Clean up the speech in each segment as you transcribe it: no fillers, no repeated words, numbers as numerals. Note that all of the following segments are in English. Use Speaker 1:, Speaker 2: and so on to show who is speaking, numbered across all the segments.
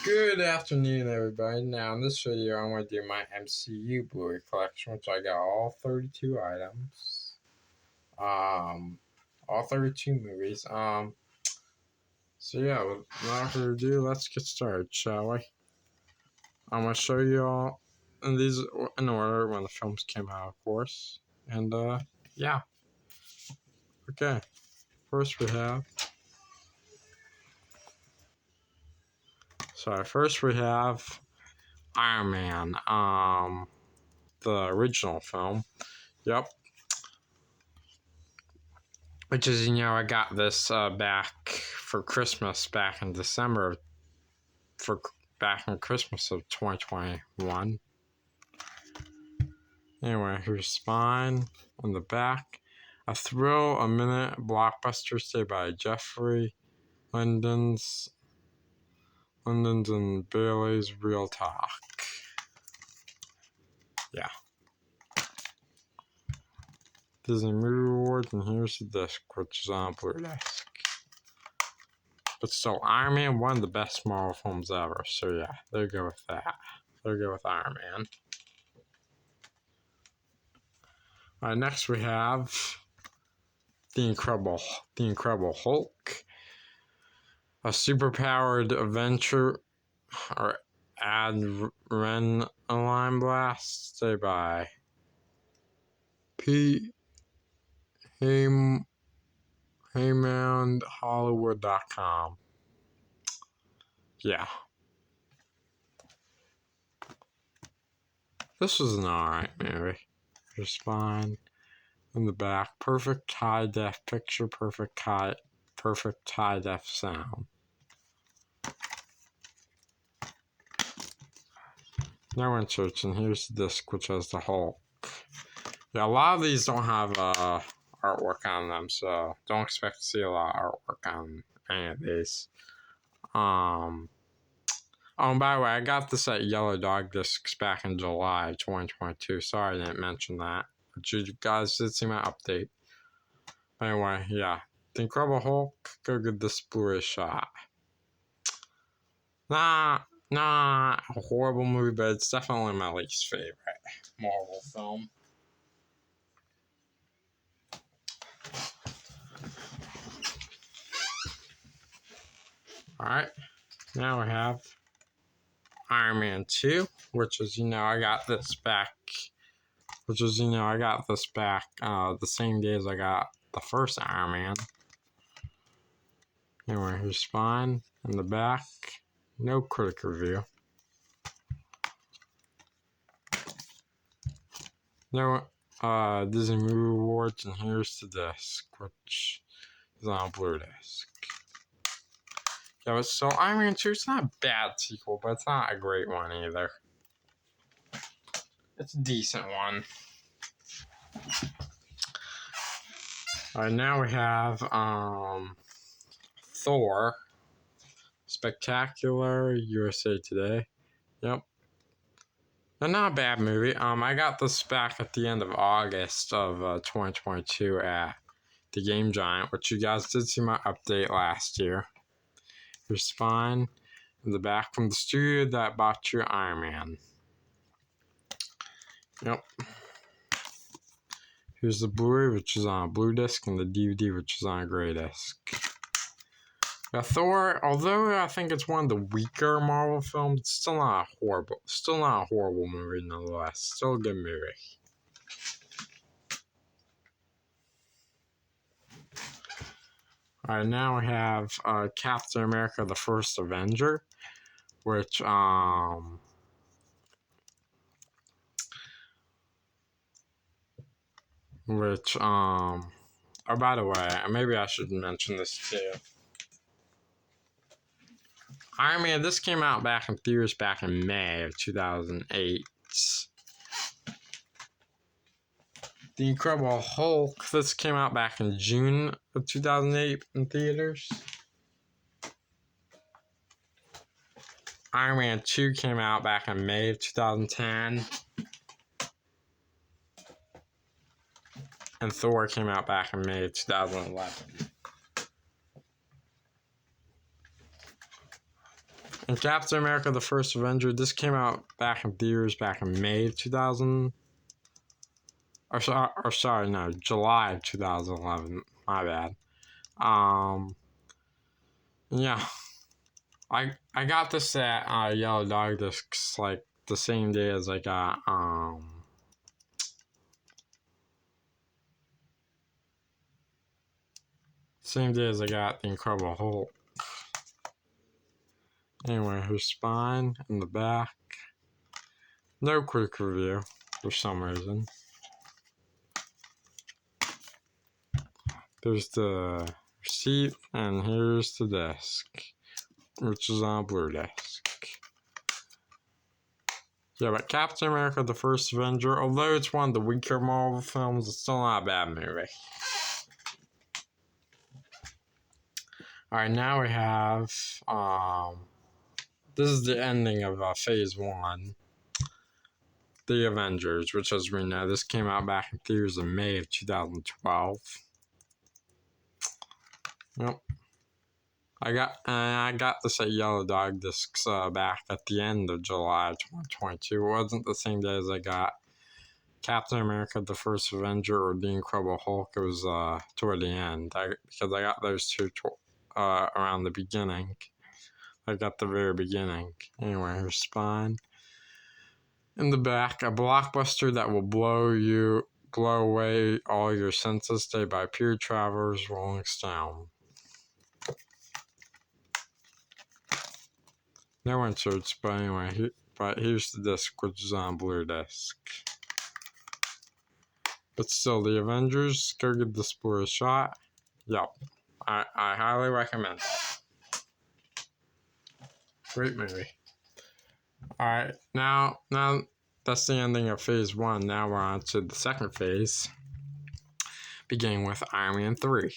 Speaker 1: Good afternoon, everybody. Now, in this video, I'm going to do my MCU Blu-ray collection, which I got all 32 items. All 32 movies. So yeah, without further ado, let's get started, shall we? I'm going to show you all in these in order when the films came out, of course. And, yeah. Okay. First we have Iron Man, the original film. Yep. Which is, I got this back for Christmas back in December, Christmas of 2021. Anyway, here's spine on the back. A Thrill a Minute blockbuster stay by Jeffrey London's and Bailey's Real Talk. Yeah. Disney Movie Awards, and here's the disc, which is on Blu-ray. But still, Iron Man, one of the best Marvel films ever. So yeah, there you go with that. There you go with Iron Man. Alright, next we have The Incredible Hulk. A superpowered adventure or adrenaline blast, say by HeymanHollywood.com. Yeah. This was an alright movie. Just fine. In the back, perfect high def picture, perfect high def sound. No inserts, and here's the disc, which has the Hulk. Yeah, a lot of these don't have artwork on them, so don't expect to see a lot of artwork on any of these. Oh, and by the way, I got this at Yellow Dog Discs back in July 2022. Sorry I didn't mention that. But you guys did see my update. Anyway, yeah. The Incredible Hulk, go give this Blu-ray shot. Not a horrible movie, but it's definitely my least favorite Marvel film. Alright, now we have Iron Man 2, which is, I got this back. The same day as I got the first Iron Man. Anyway, here's spine in the back. No critic review. No Disney Movie Awards, and here's the disc, which is on Blue Disc. Yeah, but so Iron Man 2, it's not a bad sequel, but it's not a great one either. It's a decent one. Alright, now we have Thor. Spectacular USA Today. Yep. And not a bad movie. I got this back at the end of August of 2022 at the Game Giant, which you guys did see my update last year. Here's spine in the back from the studio that bought you Iron Man. Yep. Here's the Blu-ray, which is on a blue disc, and the DVD, which is on a gray disc. Now, Thor, although I think it's one of the weaker Marvel films, it's still not a horrible movie nonetheless. Still a good movie. Alright, now we have Captain America: The First Avenger, which oh, by the way, maybe I should mention this too. Iron Man, this came out back in theaters back in May of 2008. The Incredible Hulk, this came out back in June of 2008 in theaters. Iron Man 2 came out back in May of 2010. And Thor came out back in May of 2011. And Captain America: The First Avenger. This came out back in theaters back in May of 2000. July of 2011. My bad. Yeah. I got this at Yellow Dog Discs like the same day as I got The Incredible Hulk. Anyway, her spine in the back. No quick review for some reason. There's the receipt, and here's the disc, which is on a blue disc. Yeah, but Captain America: The First Avenger, although it's one of the weaker Marvel films, it's still not a bad movie. Alright, now we have, this is the ending of Phase 1, The Avengers, which, as we know, this came out back in theaters in May of 2012. Yep. I got this at Yellow Dog Discs back at the end of July 2022. It wasn't the same day as I got Captain America: The First Avenger or The Incredible Hulk. It was toward the end, because I got those two around the beginning. I got the very beginning. Anyway, her spine. In the back, a blockbuster that will blow away all your senses. Stay by Pure Travelers, Rolling Stone. No inserts, but anyway, here's the disc, which is on blue disc. But still, The Avengers, go give this boy a shot. Yep, I highly recommend it. Great movie. Alright, now that's the ending of Phase 1. Now we're on to the second phase, beginning with Iron Man 3.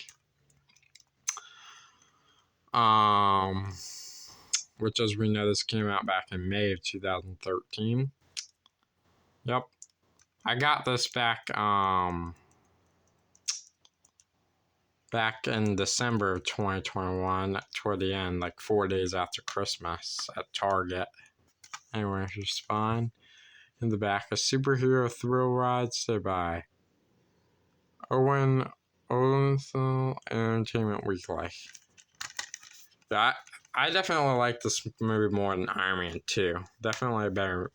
Speaker 1: Which, as we know, this came out back in May of 2013. Yep. I got this back in December of 2021, toward the end, like 4 days after Christmas at Target. Anyway, here's spine. In the back, a superhero thrill ride, say by Owen Entertainment Weekly. Yeah, I definitely like this movie more than Iron Man 2. Definitely a better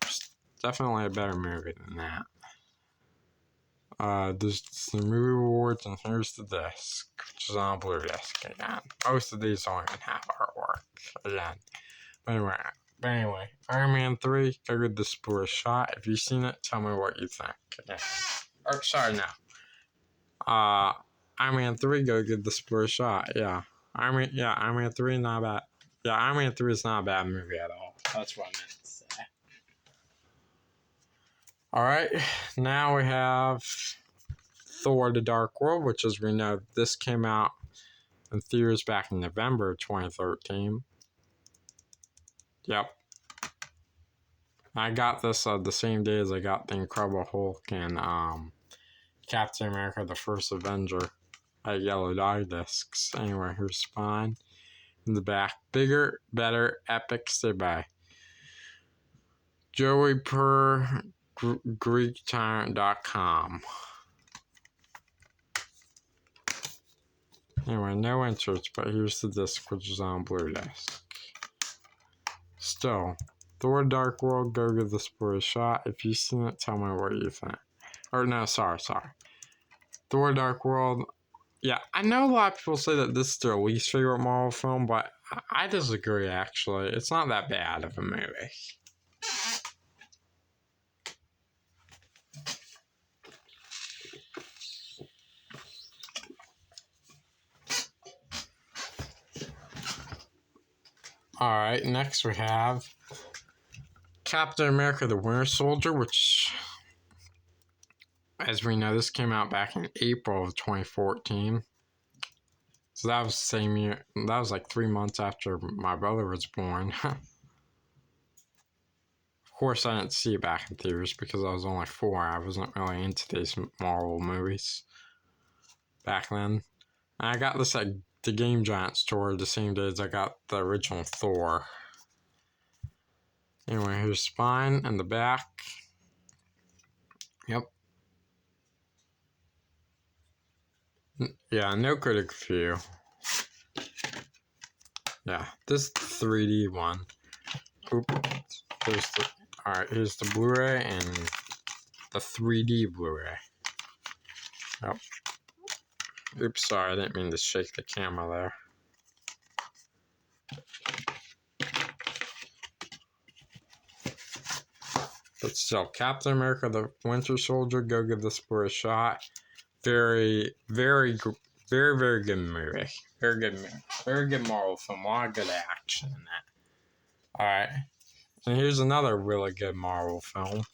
Speaker 1: movie than that. There's the movie awards, and here's the disc, which is on a blue disc again. Most of these don't even have artwork again. But anyway, Iron Man 3, go give this boy a shot. If you've seen it, tell me what you think. Yeah. Iron Man 3, go give this boy a shot. Yeah. Iron Man 3, not bad. Yeah, Iron Man 3 is not a bad movie at all. That's what I meant to say. Alright, now we have Thor: The Dark World, which, as we know, this came out in theaters back in November of 2013. Yep. I got this the same day as I got The Incredible Hulk and Captain America: The First Avenger at Yellow Dog Discs. Anyway, here's spine. In the back, bigger, better, epic, say by Joey per GreekTyrant.com. Anyway, no inserts, but here's the disc, which is on blue disc. Still, Thor: Dark World, go give this boy a shot. If you've seen it, tell me what you think. Or no, sorry. Thor: Dark World. Yeah, I know a lot of people say that this is their least favorite Marvel film, but I disagree, actually. It's not that bad of a movie. Alright, next we have Captain America: The Winter Soldier, which, as we know, this came out back in April of 2014. So that was the same year. That was like 3 months after my brother was born. Of course, I didn't see it back in theaters because I was only 4. I wasn't really into these Marvel movies back then. And I got this at the Game Giant store the same day as I got the original Thor. Anyway, here's spine and the back. Yep. Yeah, no critic review. Yeah, this is the 3D one. Oops. Alright, here's the Blu-ray and the 3D Blu-ray. Yep. Oops, sorry, I didn't mean to shake the camera there. But still, Captain America, the Winter Soldier, go give this boy a shot. Very, very good movie. Very good Marvel film. A lot of good action in that. Alright. And here's another really good Marvel film.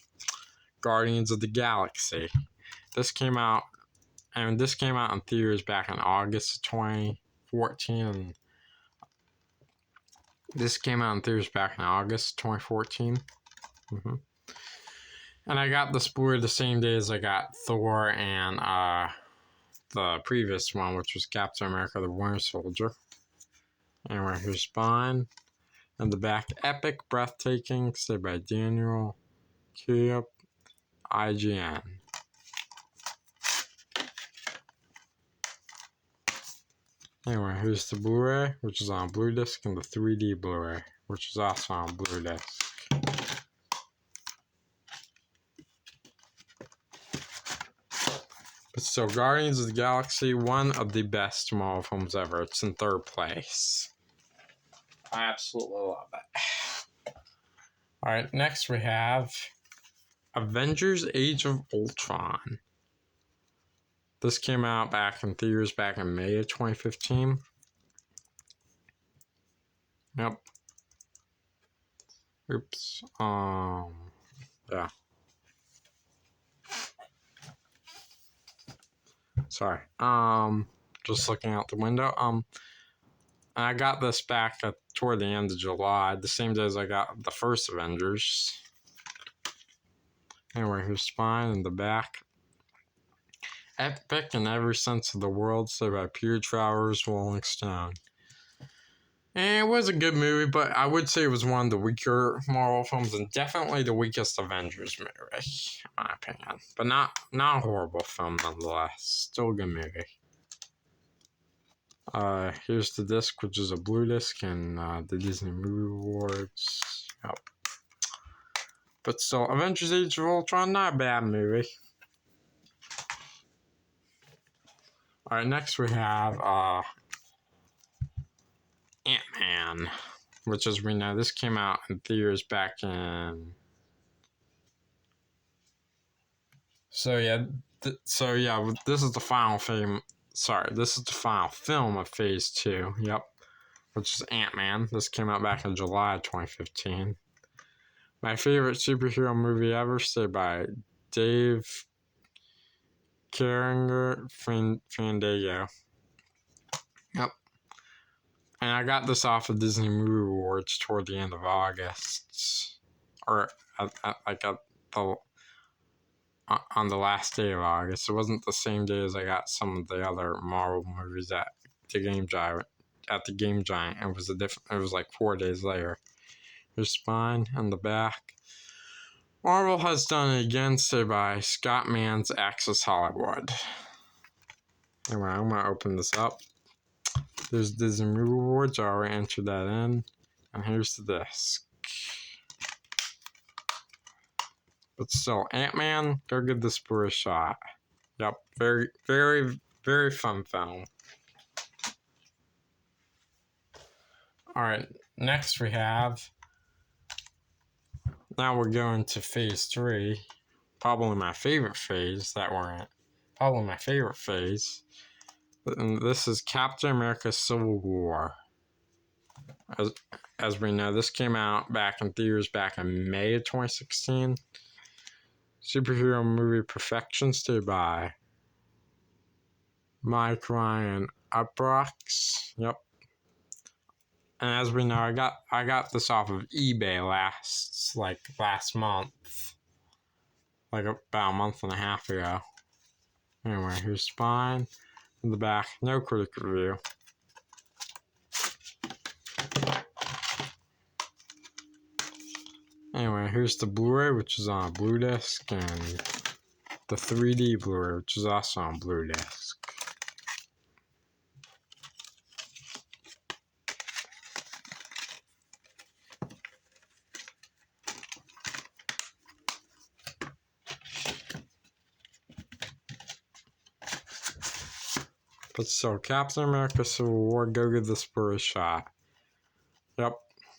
Speaker 1: Guardians of the Galaxy. This came out in theaters back in August of 2014. And this came out in theaters back in August 2014. And I got this Blu-ray the same day as I got Thor and the previous one, which was Captain America, the Winter Soldier. Anyway, here's spine. And the back, epic, breathtaking, said by Daniel Kiyop, IGN. Anyway, here's the Blu-ray, which is on Blue Disc, and the 3D Blu-ray, which is also on Blue Disc. But still, Guardians of the Galaxy, one of the best Marvel films ever. It's in third place. I absolutely love it. Alright, next we have Avengers Age of Ultron. This came out back in theaters back in May of 2015. Yep. Oops. Yeah. Sorry. Just looking out the window. I got this back toward the end of July, the same day as I got the first Avengers. Anyway, here's spine and the back. Epic in every sense of the word, said by Peter Travers, Rolling Stone. And it was a good movie, but I would say it was one of the weaker Marvel films, and definitely the weakest Avengers movie, in my opinion. But not a horrible film nonetheless. Still a good movie. Here's the disc, which is a blue disc, and the Disney Movie Awards. Yep. But still, Avengers Age of Ultron, not a bad movie. Alright, next we have Ant-Man, which, as we know, this came out in theaters back in... So yeah, this is the final film. Sorry, this is the final film of Phase 2. Yep, which is Ant-Man. This came out back in July 2015. My favorite superhero movie ever, said by Dave Carringer Fandango. Yep. And I got this off of Disney Movie Awards toward the end of August. Or on the last day of August. It wasn't the same day as I got some of the other Marvel movies at the Game Giant. It was it was like 4 days later. Here's spine and the back. Marvel has done it again, said by Scott Mann's Access Hollywood. Anyway, I'm gonna open this up. There's Disney Movie Awards. I already entered that in. And here's the disc. But still, Ant-Man, go give this boy a shot. Yep, very, very, very fun film. Alright, next we have... Now we're going to Phase 3. Probably my favorite phase that we're in. Probably my favorite phase. And this is Captain America Civil War. As we know, this came out back in theaters back in May of 2016. Superhero movie perfection, stayed by Mike Ryan Uprox. Yep. And as we know, I got this off of eBay last month. Like about a month and a half ago. Anyway, here's spine in the back. No critic review. Anyway, here's the Blu-ray, which is on a blue disc, and the 3D Blu-ray, which is also on blue disc. But still, Captain America Civil War, go give this Blu-ray shot. Yep,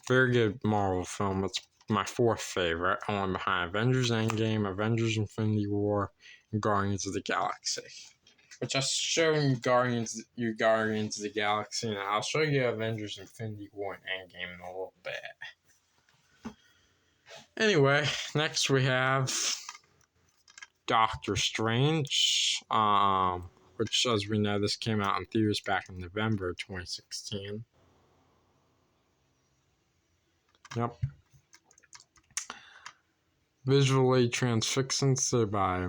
Speaker 1: very good Marvel film. It's my fourth favorite, only behind Avengers Endgame, Avengers Infinity War, and Guardians of the Galaxy. Which I'll show you Guardians of the Galaxy, and I'll show you Avengers Infinity War and Endgame in a little bit. Anyway, next we have Doctor Strange, which, as we know, this came out in theaters back in November 2016. Yep. Visually transfixing, said by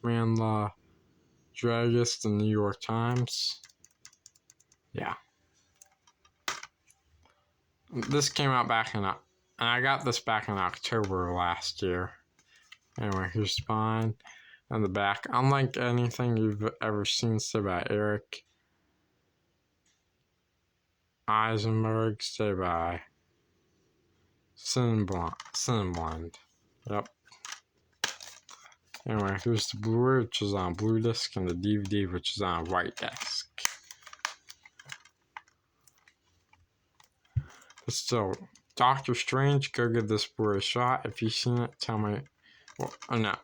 Speaker 1: Manla Dragis, the New York Times. Yeah. This came out back in, and I got this back in October last year. Anyway, here's the spine and the back. Unlike anything you've ever seen, said by Eric Eisenberg, said by Cineblend. Yep. Anyway, here's the Blu-ray, which is on blue disc, and the DVD, which is on white disc. But still, Doctor Strange, go give this Blu-ray shot. If you've seen it, tell me. Well, no.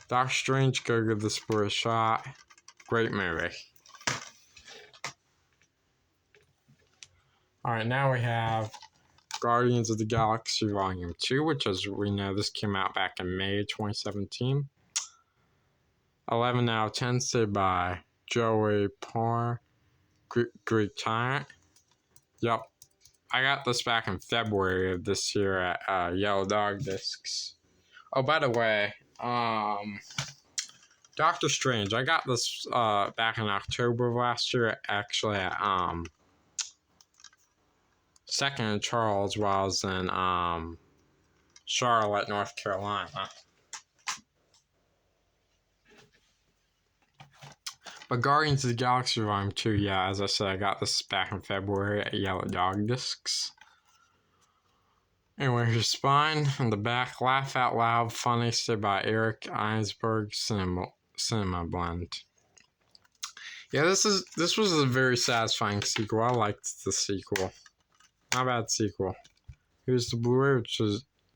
Speaker 1: Doctor Strange, go give this Blu-ray shot. Great movie. Alright, now we have Guardians of the Galaxy Volume 2, which, as we know, this came out back in May 2017. 11 out of 10, said by Joey Parr, Greek Giant. Yep. I got this back in February of this year at Yellow Dog Discs. Oh, by the way, Doctor Strange, I got this back in October of last year, actually at Second and Charles, while I was in Charlotte, North Carolina. But Guardians of the Galaxy Volume 2, yeah, as I said, I got this back in February at Yellow Dog Discs. Anyway, here's spine and the back. Laugh out loud, funny, said by Eric Einsberg, Cinema Blend. Yeah, this was a very satisfying sequel. I liked the sequel. Not a bad sequel. Here's the Blu-ray,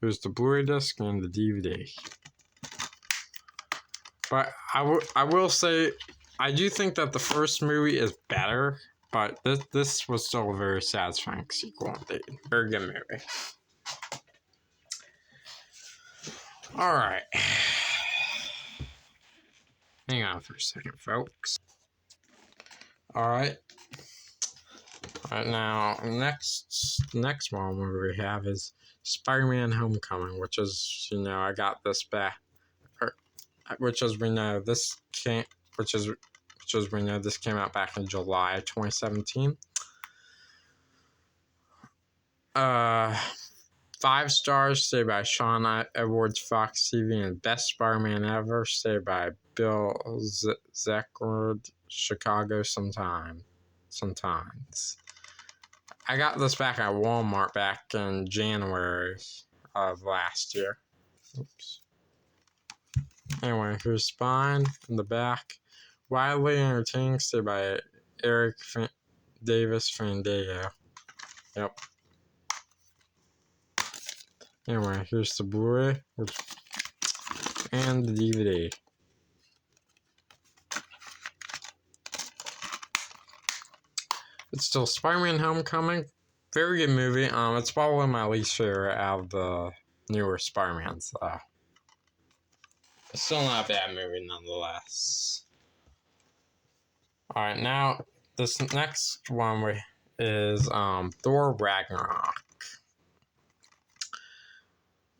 Speaker 1: here's the Blu-ray disc and the DVD. But I will say, I do think that the first movie is better, but this was still a very satisfying sequel indeed. Very good movie. Alright. Hang on for a second, folks. Alright. Alright, now, next one we have is Spider-Man Homecoming, which is, you know, I got this back. Which, as we know, this came out back in July of 2017. 5 stars, say by Sean Edwards, Fox TV, and Best Spider-Man Ever, say by Bill Zeckard, Chicago Sometimes. I got this back at Walmart back in January of last year. Oops. Anyway, here's spine in the back. Widely entertaining, say by Eric Davis Fandango. Yep. Anyway, here's the Blu-ray and the DVD. It's still Spider-Man Homecoming. Very good movie. It's probably my least favorite out of the newer Spider-Mans, though. It's still not a bad movie, nonetheless. Alright, now, this next one is Thor Ragnarok.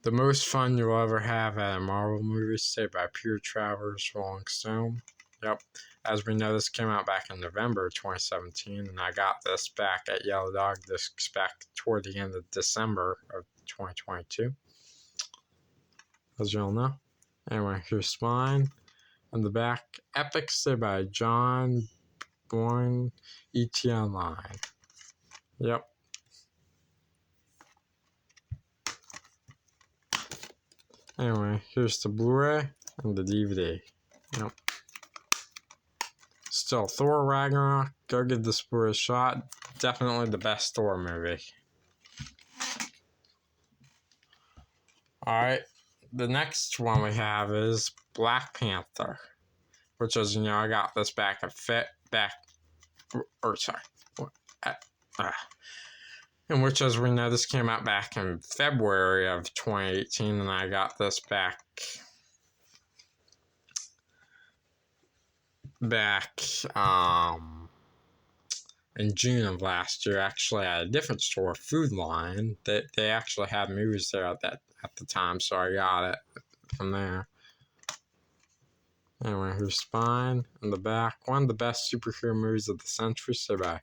Speaker 1: The most fun you'll ever have at a Marvel movie, say by Pure Travers Rolling Stone. Yep. As we know, this came out back in November 2017, and I got this back at Yellow Dog Discs back toward the end of December of 2022. As you all know. Anyway, here's spine. And the back, Epic Stay by John Bourne, ET Online. Yep. Anyway, here's the Blu-ray and the DVD. Yep. Still, Thor Ragnarok. Go give this Blu-ray a shot. Definitely the best Thor movie. Alright. The next one we have is Black Panther. Which is, you know, I got this back at and which, as we know, this came out back in February of 2018, and I got this back in June of last year, actually at a different store, Food Line. They actually had movies there at the time, so I got it from there. Anyway, here's spine and the back. One of the best superhero movies of the century, said by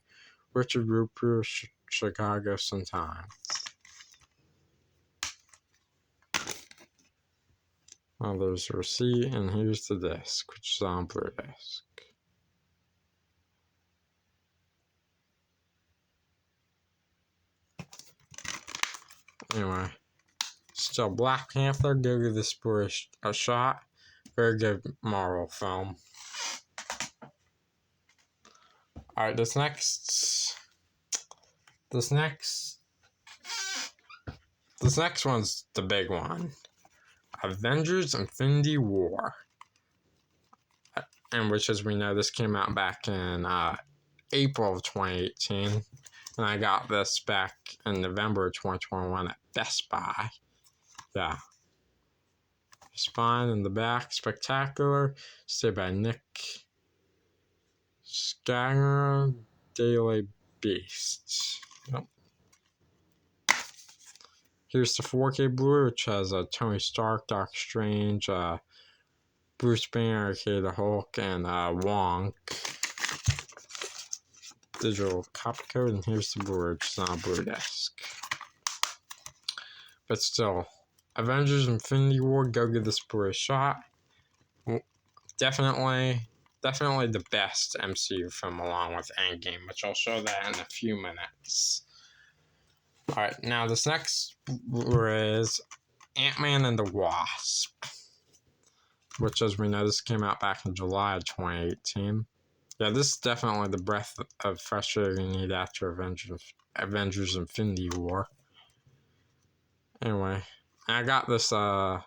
Speaker 1: Richard Rupert, Chicago Sun-Times. Well, there's a receipt, and here's the disc, which is on Blu-ray disc. Anyway, still Black Panther. Go give this Blu-ray a shot. Very good Marvel film. Alright, this next one's the big one. Avengers Infinity War. And which, as we know, this came out back in April of 2018. And I got this back in November of 2021 at Best Buy. Yeah. Spine in the back, spectacular. Stay by Nick Scanger, Daily Beast. Yep. Here's the 4K Blu-ray, which has Tony Stark, Doctor Strange, Bruce Banner, aka the Hulk, and Wong. Digital copy code, and here's the Blu-ray, which is on a Blu-ray disc. But still, Avengers Infinity War, go give this Blu-ray a shot. Definitely the best MCU film, along with Endgame, which I'll show that in a few minutes. Alright, now this next Blu-ray is Ant-Man and the Wasp, which, as we know, this came out back in July of 2018. Yeah, this is definitely the breath of fresh air you need after Avengers Infinity War. Anyway, I got this on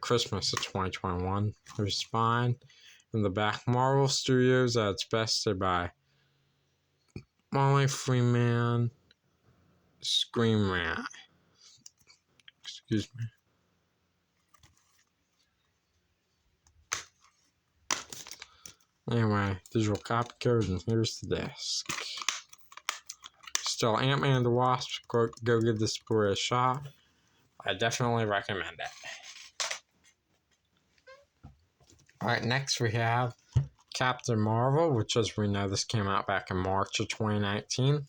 Speaker 1: Christmas of 2021. Here's spine. In the back, Marvel Studios at its best, by Molly Freeman, Scream Rat. Excuse me. Anyway, digital copy code, and here's the disc. Still, Ant-Man and the Wasp. Go give this Blu-ray a shot. I definitely recommend it. Alright, next we have Captain Marvel, which, as we know, this came out back in March of 2019.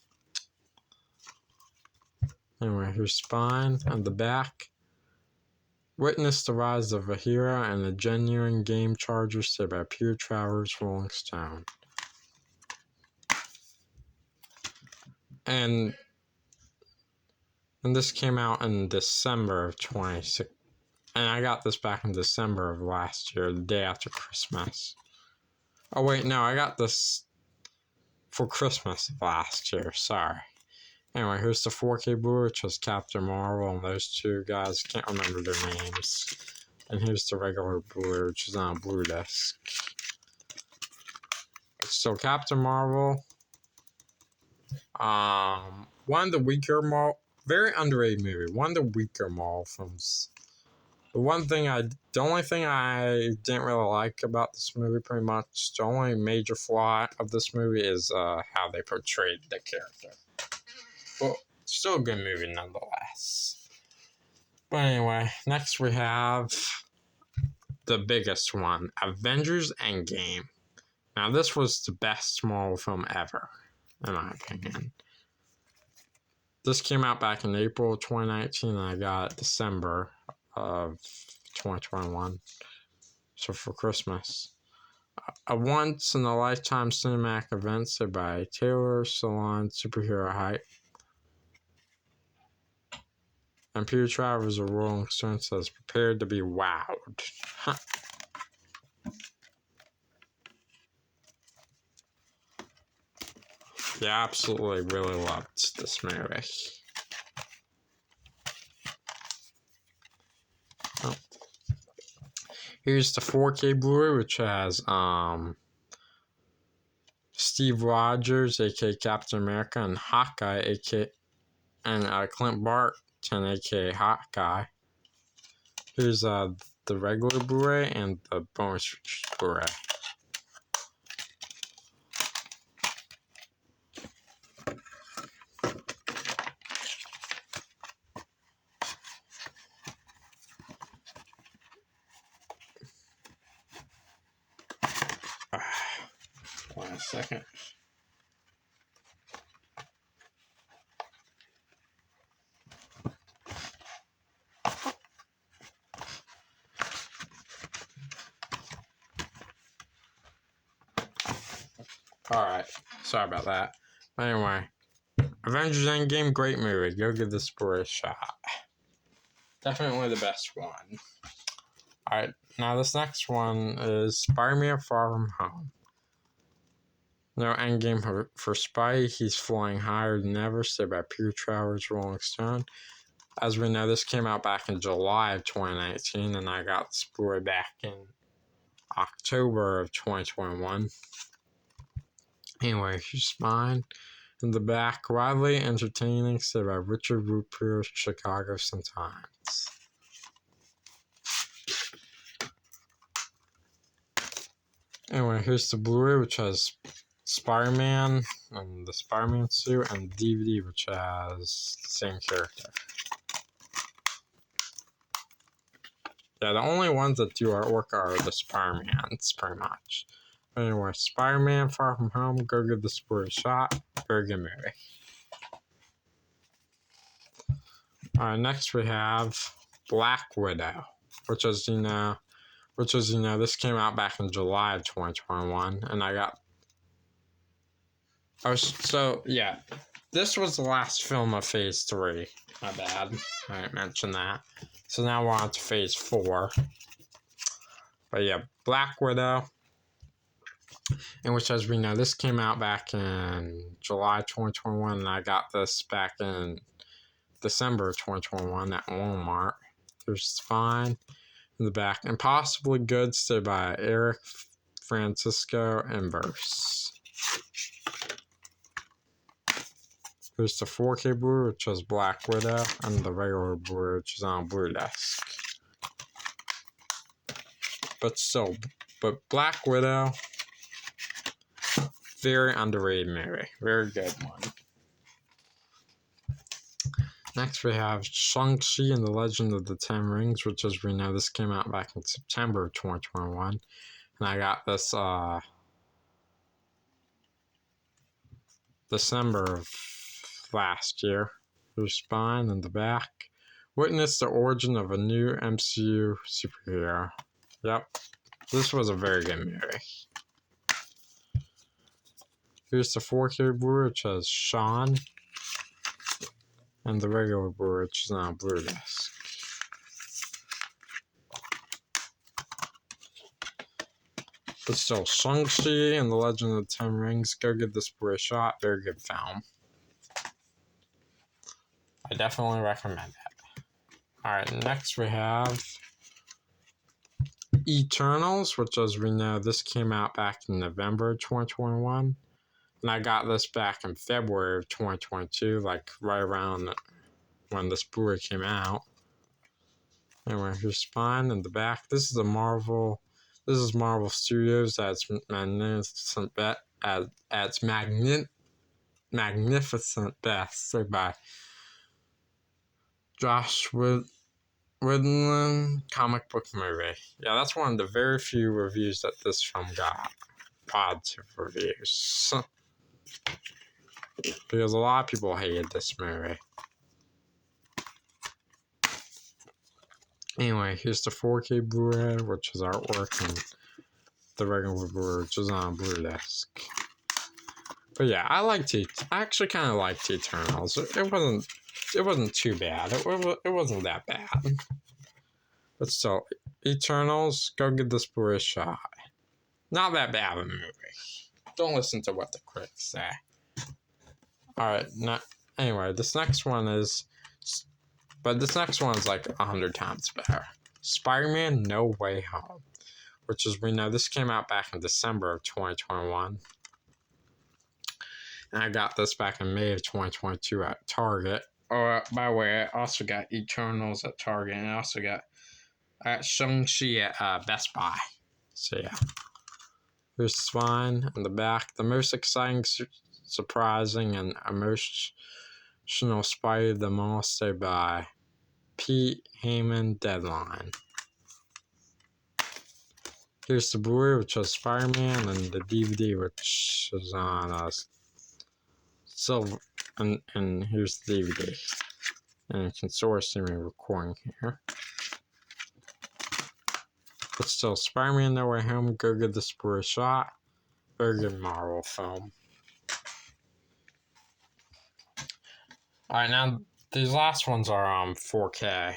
Speaker 1: Anyway, here's spine and the back. Witness the rise of a hero and a genuine game changer, said by Peter Travers, Rolling Stone. And this came out in December of 2016. And I got this back in December of last year, the day after Christmas. Oh, wait, no, I got this for Christmas of last year. Sorry. Anyway, here's the 4K Blu-ray, which has Captain Marvel and those two guys. Can't remember their names. And here's the regular Blu-ray, which is on a Blu disc. So, Captain Marvel. One of the weaker Marvel, very underrated movie. One of the weaker Marvel films. The only thing I didn't really like about this movie, pretty much, the only major flaw of this movie is how they portrayed the character. Well, still a good movie nonetheless. But anyway, next we have the biggest one, Avengers Endgame. Now, this was the best Marvel film ever, in my opinion. This came out back in April of 2019, and I got it December of 2021. So for Christmas. A once-in-a-lifetime cinematic event said by Taylor Salon Superhero Hype. And Peter Travers of Rolling Stone says, prepared to be wowed. Yeah, absolutely really loved this movie. Oh. Here's the 4K Blu-ray, which has Steve Rogers, aka Captain America, and Hawkeye, aka and Clint Barton, aka Hawkeye. Here's the regular Blu-ray and the bonus Blu-ray. Wait a second. Alright, sorry about that. Anyway, Avengers Endgame, great movie. Go give this Blu-ray a shot. Definitely the best one. Alright, now this next one is Spider-Man Far From Home. No Endgame for Spidey. He's flying higher than ever, said by Peter Travers, Rolling Stone. As we know, this came out back in July of 2019, and I got this Blu-ray back in October of 2021. Anyway, here's mine. In the back, widely entertaining, said by Richard Rupert, Chicago Sun-Times. Anyway, here's the Blu-ray, which has Spider-Man and the Spider-Man suit, and the DVD, which has the same character. Yeah, the only ones that do artwork are the Spider-Mans, pretty much. Anyway, Spider-Man Far From Home, go give this Blu-ray a shot. Very good movie. Alright, next we have Black Widow, which as you know, this came out back in July of 2021, and I got... yeah, this was the last film of Phase 3. My bad, I didn't mention that. So now we're on to Phase 4. But yeah, Black Widow, in which, as we know, this came out back in July 2021, and I got this back in December 2021 at Walmart. There's fine in the back. Impossibly Good, said by Eric Francisco Inverse. There's the 4K Blu-ray, which is Black Widow, and the regular Blu-ray, which is on Blue Disc. But Black Widow, very underrated movie. Very good one. Next we have Shang-Chi and the Legend of the Ten Rings, which, as we know, this came out back in September of 2021. And I got this December of last year. There's spine in the back. Witness the origin of a new MCU superhero. Yep, this was a very good movie. Here's the 4K Blu-ray, which has Sean, and the regular Blu-ray, which is on Blue Disc. But still, Shang-Chi and the Legend of the Ten Rings, go give this Blu-ray a shot. Very good film. I definitely recommend it. Alright, next we have Eternals, which, as we know, this came out back in November 2021. And I got this back in February of 2022, like right around when this Blu-ray came out. Anyway, here's spine in the back. This is Marvel Studios at its magnificent best, said by Josh Woodland comic book movie. Yeah, that's one of the very few reviews that this film got. Positive reviews. Because a lot of people hated this movie. Anyway, here's the 4K Blu-ray, which is artwork, and the regular Blu-ray, which is on a blue disc. But yeah, I actually kind of liked Eternals. It wasn't too bad. It wasn't that bad. But still, Eternals, go give this Blu-ray a shot. Not that bad of a movie. Don't listen to what the critics say. Alright, anyway, this next one is like 100 times better. Spider-Man No Way Home. Which is, we know this came out back in December of 2021. And I got this back in May of 2022 at Target. Oh, by the way, I also got Eternals at Target, and I also got Shang-Chi at Best Buy. So yeah. Here's the spine and the back. The most exciting, surprising, and emotional Spidey of them all, stay by Pete Heyman, Deadline. Here's the Blu-ray, which is Spider-Man, and the DVD, which is on silver, and here's the DVD. And you can sort of see me recording here. But still, Spider-Man No Way Home, go give this Blu-ray a shot. Very good Marvel film. Alright, now these last ones are on 4K.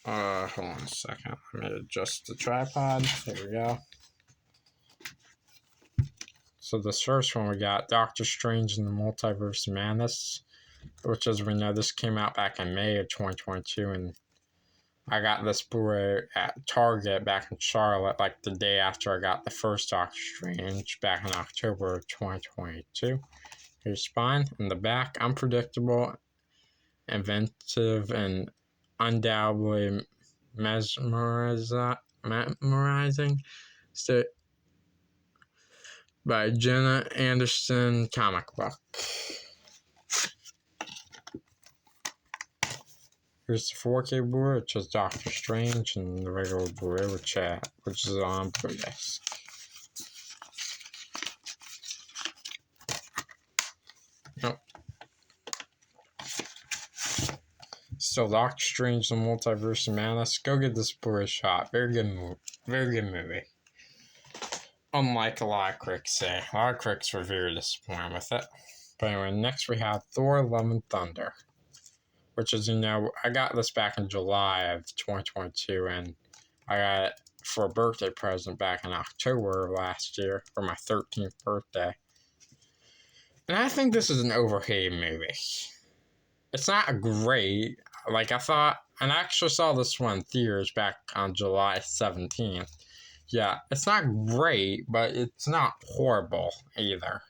Speaker 1: Hold on a second. Let me adjust the tripod. There we go. So this first one we got Doctor Strange in the Multiverse of Madness, which, as we know, this came out back in May of 2022, and I got this Blu-ray at Target back in Charlotte, like the day after I got the first Doctor Strange back in October of 2022. Here's spine and the back, unpredictable, inventive, and undoubtedly mesmerizing. By Jenna Anderson comic book. Here's the 4K Blu-ray, which is Doctor Strange, and the regular Blu-ray, which is on blue disc. Nope. Still, Doctor Strange, the Multiverse of Madness. Go get this Blu-ray shot. Very good movie. Unlike a lot of critics say. A lot of critics were very disappointed with it. But anyway, next we have Thor: Love and Thunder. Which, as you know, I got this back in July of 2022, and I got it for a birthday present back in October of last year, for my 13th birthday. And I think this is an overhated movie. It's not great. Like, I thought, and I actually saw this one in theaters back on July 17th. Yeah, it's not great, but it's not horrible either.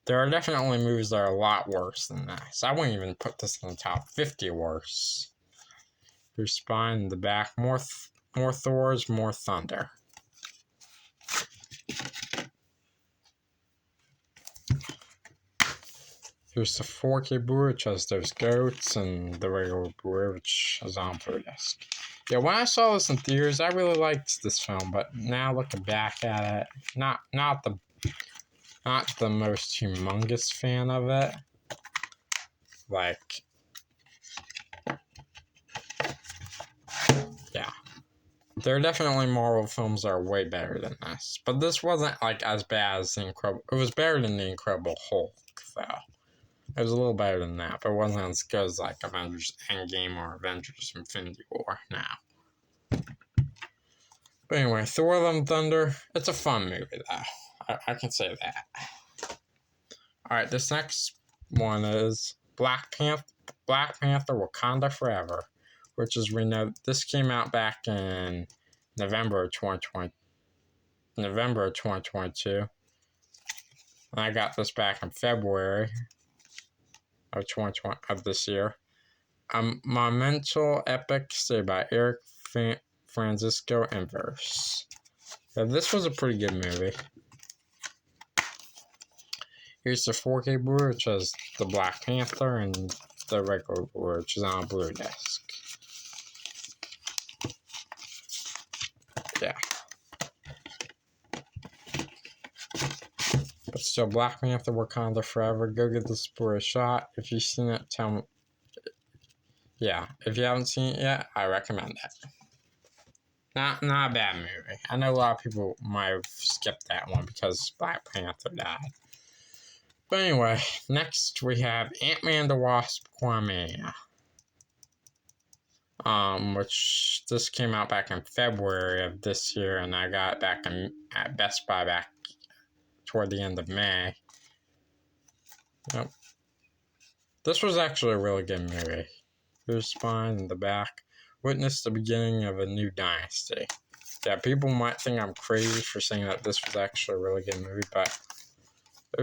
Speaker 1: There are definitely movies that are a lot worse than this. I wouldn't even put this in the top 50 worse. Your spine in the back, more Thors, more thunder. Here's the 4K Blu-ray, which has those goats, and the regular Blu-ray, which is on blue disc. Yeah, when I saw this in theaters, I really liked this film, but now looking back at it, not the most humongous fan of it. Like, yeah. There are definitely Marvel films that are way better than this, but this wasn't like as bad as The Incredible. It was better than The Incredible Hulk, though. It was a little better than that, but it wasn't as good as like Avengers Endgame or Avengers Infinity War now. But anyway, Thor: Love and Thunder, it's a fun movie, though. I can say that. Alright, this next one is Black Panther Wakanda Forever, which is, we know, this came out back in November of 2022. And I got this back in February of 2020 of this year. Monumental epic story by Eric Francisco in verse. Yeah, this was a pretty good movie. Here's the 4K Blu-ray, which has the Black Panther, and the regular Blu-ray, which is on a blue disc. Yeah. But still, Black Panther, Wakanda Forever. Go get this Blu-ray shot. If you've seen it, tell me. Yeah, if you haven't seen it yet, I recommend it. Not a bad movie. I know a lot of people might have skipped that one because Black Panther died. But anyway, next we have Ant-Man the Wasp: Quantumania. Which this came out back in February of this year, and I got it back at Best Buy back toward the end of May. Yep. This was actually a really good movie. Here's spine in the back. Witness the beginning of a new dynasty. Yeah, people might think I'm crazy for saying that this was actually a really good movie, but it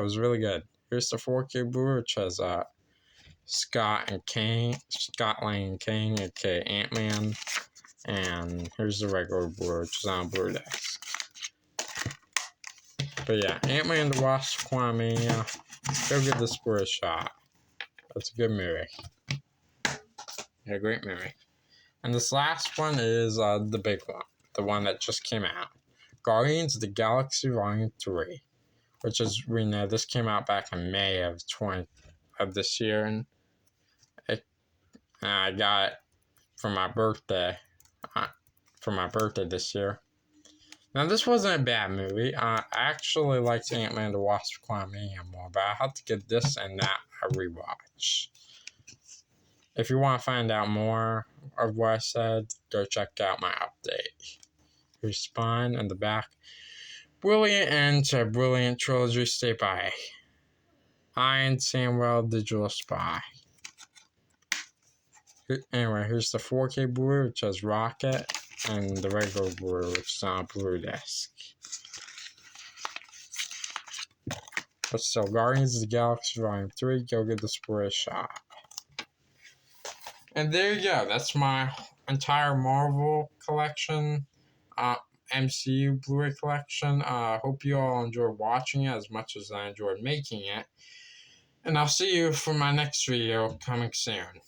Speaker 1: was really good. Here's the 4K Blu-ray, which has Scott Lang King, aka Ant-Man, and here's the regular Blu-ray, which is on blue disc. But yeah, Ant-Man the Wasp: Quantumania. Go give this Blu-ray a shot. It's a good movie. Yeah, great movie. And this last one is the big one, the one that just came out, Guardians of the Galaxy Volume 3, which is, we know this came out back in May of this year, and I got it for my birthday. This year. Now, this wasn't a bad movie. I actually liked Ant-Man the Wasp: Quantumania more, but I had to give this and that a rewatch. If you want to find out more of what I said, go check out my update. Here's spine and the back. Brilliant end to a brilliant trilogy. Stay by Ian Samwell, Digital Spy. Anyway, here's the 4K Blu-ray, which has Rocket, and the regular Blu-ray, which is on a blue disc. But still, Guardians of the Galaxy Volume 3, go give this Blu-ray a shot. And there you go. That's my entire Marvel collection, MCU Blu-ray collection. Hope you all enjoyed watching it as much as I enjoyed making it. And I'll see you for my next video coming soon.